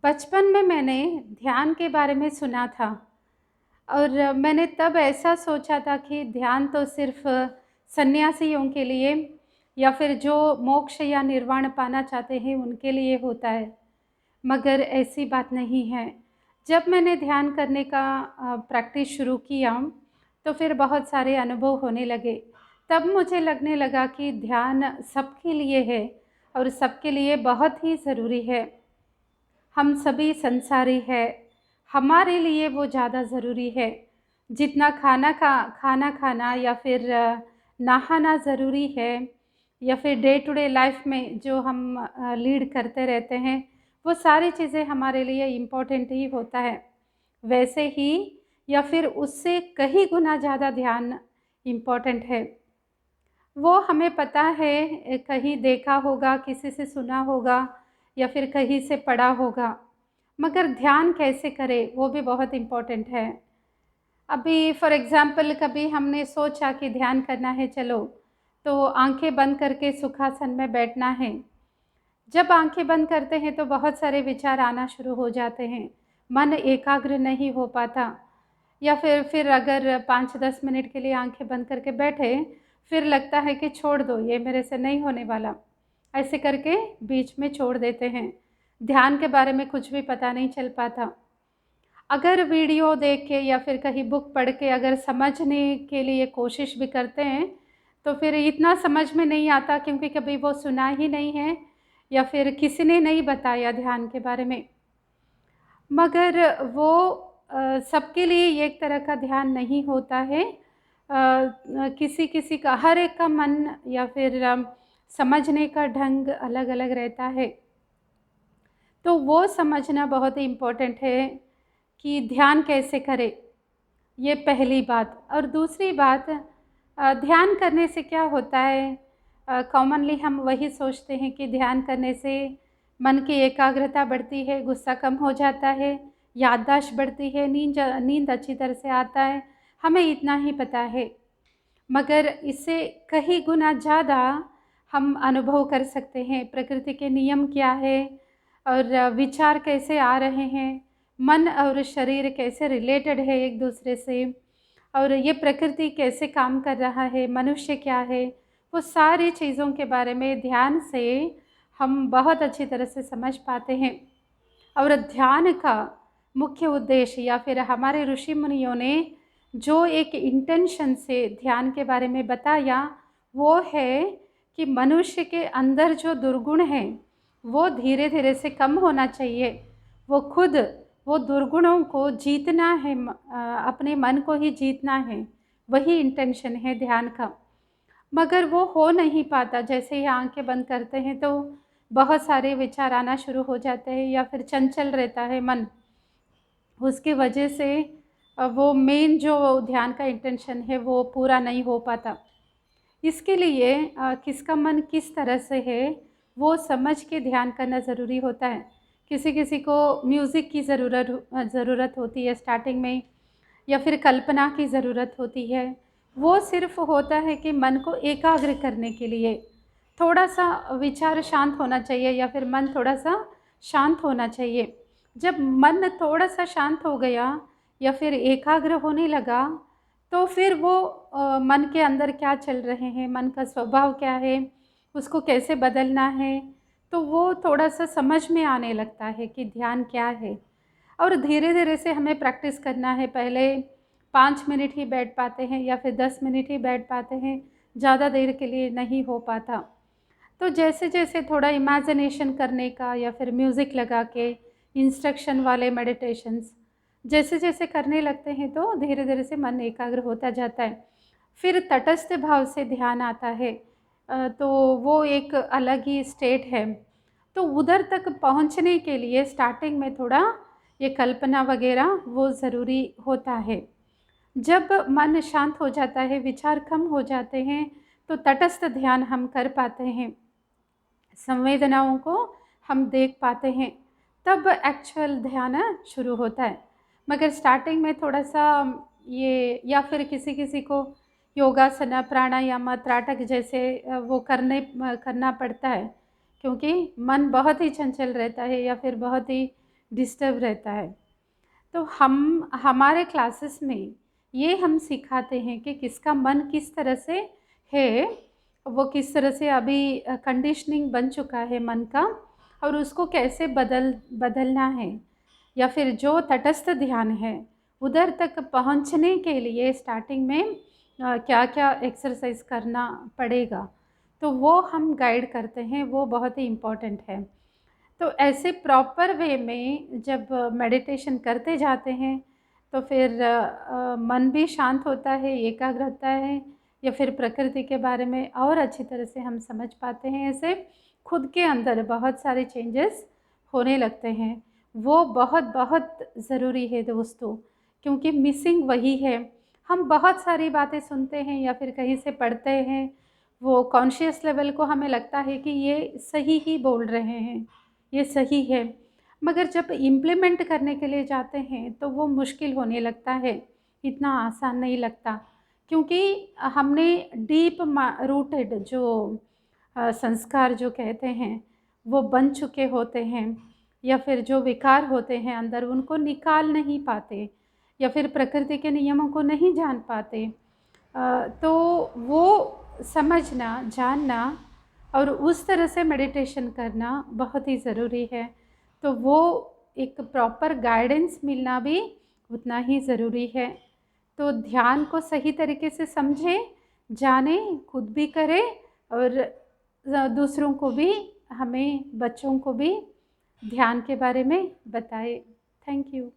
बचपन में मैंने ध्यान के बारे में सुना था और मैंने तब ऐसा सोचा था कि ध्यान तो सिर्फ़ सन्यासियों के लिए या फिर जो मोक्ष या निर्वाण पाना चाहते हैं उनके लिए होता है, मगर ऐसी बात नहीं है। जब मैंने ध्यान करने का प्रैक्टिस शुरू किया, तो फिर बहुत सारे अनुभव होने लगे। तब मुझे लगने लगा कि ध्यान सबके लिए है और सबके लिए बहुत ही ज़रूरी है। हम सभी संसारी हैं, हमारे लिए वो ज़्यादा ज़रूरी है। जितना खाना खाना या फिर नहाना ज़रूरी है या फिर डे टू डे लाइफ़ में जो हम लीड करते रहते हैं, वो सारी चीज़ें हमारे लिए इम्पोर्टेंट ही होता है। वैसे ही या फिर उससे कहीं गुना ज़्यादा ध्यान इम्पोर्टेंट है। वो हमें पता है, कहीं देखा होगा, किसी से सुना होगा या फिर कहीं से पढ़ा होगा, मगर ध्यान कैसे करें वो भी बहुत इम्पोर्टेंट है। अभी फॉर एग्ज़ाम्पल कभी हमने सोचा कि ध्यान करना है चलो, तो आँखें बंद करके सुखासन में बैठना है। जब आँखें बंद करते हैं तो बहुत सारे विचार आना शुरू हो जाते हैं, मन एकाग्र नहीं हो पाता। या फिर अगर 5-10 मिनट के लिए आँखें बंद करके बैठे, फिर लगता है कि छोड़ दो, ये मेरे से नहीं होने वाला। ऐसे करके बीच में छोड़ देते हैं। ध्यान के बारे में कुछ भी पता नहीं चल पाता। अगर वीडियो देख के या फिर कहीं बुक पढ़ के अगर समझने के लिए कोशिश भी करते हैं, तो फिर इतना समझ में नहीं आता क्योंकि कभी वो सुना ही नहीं है या फिर किसी ने नहीं बताया ध्यान के बारे में। मगर वो सबके लिए एक तरह का ध्यान नहीं होता है। किसी-किसी का हर एक का मन या फिर समझने का ढंग अलग-अलग रहता है। तो वो समझना बहुत ही इम्पोर्टेंट है कि ध्यान कैसे करें, ये पहली बात। और दूसरी बात, ध्यान करने से क्या होता है, कॉमनली हम वही सोचते हैं कि ध्यान करने से मन की एकाग्रता बढ़ती है, गुस्सा कम हो जाता है, याददाश्त बढ़ती है, नींद अच्छी तरह से आता है, हमें इतना ही पता है। मगर इससे कहीं गुना ज़्यादा हम अनुभव कर सकते हैं, प्रकृति के नियम क्या है और विचार कैसे आ रहे हैं, मन और शरीर कैसे रिलेटेड है एक दूसरे से और ये प्रकृति कैसे काम कर रहा है, मनुष्य क्या है, वो सारी चीज़ों के बारे में ध्यान से हम बहुत अच्छी तरह से समझ पाते हैं। और ध्यान का मुख्य उद्देश्य या फिर हमारे ऋषि मुनियों ने जो एक इंटेंशन से ध्यान के बारे में बताया, वो है कि मनुष्य के अंदर जो दुर्गुण हैं, वो धीरे-धीरे से कम होना चाहिए। वो खुद वो दुर्गुणों को जीतना है, अपने मन को ही जीतना है, वही इंटेंशन है ध्यान का। मगर वो हो नहीं पाता, जैसे ही आँखें बंद करते हैं तो बहुत सारे विचार आना शुरू हो जाते हैं या फिर चंचल रहता है मन। उसकी वजह से वो मेन जो ध्यान का इंटेंशन है वो पूरा नहीं हो पाता। इसके लिए किसका मन किस तरह से है, वो समझ के ध्यान करना ज़रूरी होता है। किसी-किसी को म्यूज़िक की ज़रूरत होती है स्टार्टिंग में या फिर कल्पना की ज़रूरत होती है। वो सिर्फ़ होता है कि मन को एकाग्र करने के लिए। थोड़ा-सा विचार शांत होना चाहिए या फिर मन थोड़ा-सा शांत होना चाहिए। जब मन थोड़ा-सा शांत हो गया या फिर एकाग्र होने लगा, तो फिर वो मन के अंदर क्या चल रहे हैं, मन का स्वभाव क्या है, उसको कैसे बदलना है, तो वो थोड़ा-सा समझ में आने लगता है कि ध्यान क्या है। और धीरे-धीरे से हमें प्रैक्टिस करना है। पहले 5 मिनट ही बैठ पाते हैं या फिर 10 मिनट ही बैठ पाते हैं, ज़्यादा देर के लिए नहीं हो पाता। तो जैसे-जैसे थोड़ा इमेजिनेशन करने का या फिर म्यूज़िक लगा के इंस्ट्रक्शन वाले मेडिटेशंस जैसे-जैसे करने लगते हैं तो धीरे-धीरे से मन एकाग्र होता जाता है। फिर तटस्थ भाव से ध्यान आता है, तो वो एक अलग ही स्टेट है। तो उधर तक पहुँचने के लिए स्टार्टिंग में थोड़ा ये कल्पना वग़ैरह वो ज़रूरी होता है। जब मन शांत हो जाता है, विचार कम हो जाते हैं, तो तटस्थ ध्यान हम कर पाते हैं। संवेदनाओं को हम देख पाते हैं, तब एक्चुअल ध्यान शुरू होता है। मगर स्टार्टिंग में थोड़ा-सा ये या फिर किसी-किसी को योगासना, प्राणायाम, त्राटक जैसे वो करना पड़ता है, क्योंकि मन बहुत ही चंचल रहता है या फिर बहुत ही डिस्टर्ब रहता है। तो हम हमारे क्लासेस में ये हम सिखाते हैं कि किसका मन किस तरह से है, वो किस तरह से अभी कंडीशनिंग बन चुका है मन का, और उसको कैसे बदलना है, या फिर जो तटस्थ ध्यान है उधर तक पहुंचने के लिए स्टार्टिंग में क्या क्या एक्सरसाइज करना पड़ेगा, तो वो हम गाइड करते हैं। वो बहुत ही इम्पोर्टेंट है। तो ऐसे प्रॉपर वे में जब मेडिटेशन करते जाते हैं तो फिर मन भी शांत होता है, एकाग्र होता है, या फिर प्रकृति के बारे में और अच्छी तरह से हम समझ पाते हैं। ऐसे खुद के अंदर बहुत सारे चेंजेस होने लगते हैं। वो बहुत बहुत ज़रूरी है दोस्तों, क्योंकि मिसिंग वही है। हम बहुत सारी बातें सुनते हैं या फिर कहीं से पढ़ते हैं, वो कॉन्शियस लेवल को हमें लगता है कि ये सही ही बोल रहे हैं, ये सही है, मगर जब इम्प्लीमेंट करने के लिए जाते हैं तो वो मुश्किल होने लगता है, इतना आसान नहीं लगता। क्योंकि हमने डीप रूटेड जो संस्कार जो कहते हैं वो बन चुके होते हैं, या फिर जो विकार होते हैं अंदर उनको निकाल नहीं पाते, या फिर प्रकृति के नियमों को नहीं जान पाते। तो वो समझना, जानना और उस तरह से मेडिटेशन करना बहुत ही ज़रूरी है। तो वो एक प्रॉपर गाइडेंस मिलना भी उतना ही ज़रूरी है। तो ध्यान को सही तरीके से समझें, जानें, खुद भी करें, और दूसरों को भी, हमें बच्चों को भी ध्यान के बारे में बताएं। Thank you.